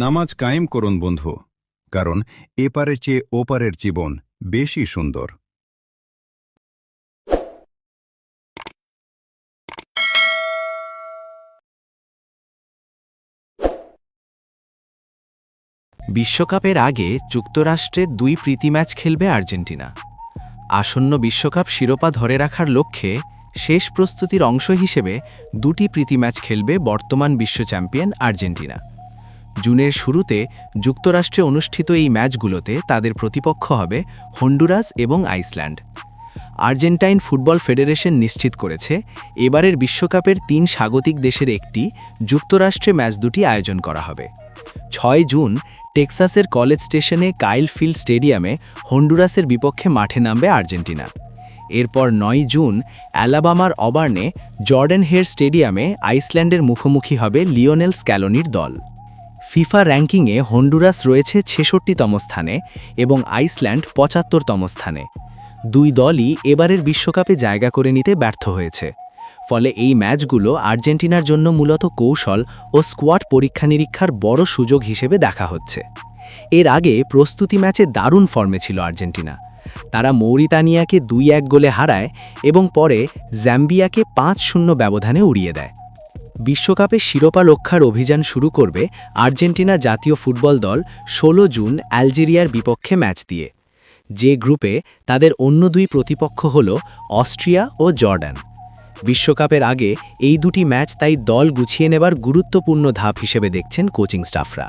নামাজ কায়েম করুন বন্ধু, কারণ এপারের চেয়ে ওপারের জীবন বেশি সুন্দর। বিশ্বকাপের আগে যুক্তরাষ্ট্রে ২ প্রীতি ম্যাচ খেলবে আর্জেন্টিনা। আসন্ন বিশ্বকাপ শিরোপা ধরে রাখার লক্ষ্যে শেষ প্রস্তুতির অংশ হিসেবে ২টি প্রীতি ম্যাচ খেলবে বর্তমান বিশ্ব চ্যাম্পিয়ন আর্জেন্টিনা। জুনের শুরুতে যুক্তরাষ্ট্রে অনুষ্ঠিত এই ম্যাচগুলোতে তাদের প্রতিপক্ষ হবে হন্ডুরাস এবং আইসল্যান্ড। আর্জেন্টাইন ফুটবল ফেডারেশন নিশ্চিত করেছে এবারের বিশ্বকাপের ৩ স্বাগতিক দেশের একটি যুক্তরাষ্ট্রে ম্যাচ দুটি আয়োজন করা হবে। ৬ জুন টেক্সাসের কলেজ স্টেশনে কাইল ফিল্ড স্টেডিয়ামে হন্ডুরাসের বিপক্ষে মাঠে নামবে আর্জেন্টিনা। এরপর ৯ জুন অ্যালাবামার অবার্নে জর্ডেন হের স্টেডিয়ামে আইসল্যান্ডের মুখোমুখি হবে লিওনেল স্ক্যালোনির দল। ফিফা র্যাঙ্কিংয়ে হন্ডুরাস রয়েছে ৬৬তম স্থানে এবং আইসল্যান্ড ৭৫তম স্থানে। দুই দলই এবারের বিশ্বকাপে জায়গা করে নিতে ব্যর্থ হয়েছে। ফলে এই ম্যাচগুলো আর্জেন্টিনার জন্য মূলত কৌশল ও স্কোয়াড পরীক্ষা নিরীক্ষার বড় সুযোগ হিসেবে দেখা হচ্ছে। এর আগে প্রস্তুতি ম্যাচে দারুণ ফর্মে ছিল আর্জেন্টিনা। তারা মৌরিতানিয়াকে ২-১ গোলে হারায় এবং পরে জাম্বিয়াকে ৫-০ ব্যবধানে উড়িয়ে দেয়। বিশ্বকাপে শিরোপা রক্ষার অভিযান শুরু করবে আর্জেন্টিনা জাতীয় ফুটবল দল ১৬ জুন আলজেরিয়ার বিপক্ষে ম্যাচ দিয়ে। যে গ্রুপে তাদের অন্য দুই প্রতিপক্ষ হল অস্ট্রিয়া ও জর্ডান। বিশ্বকাপের আগে এই দুটি ম্যাচ তাই দল গুছিয়ে নেবার গুরুত্বপূর্ণ ধাপ হিসেবে দেখছেন কোচিং স্টাফরা।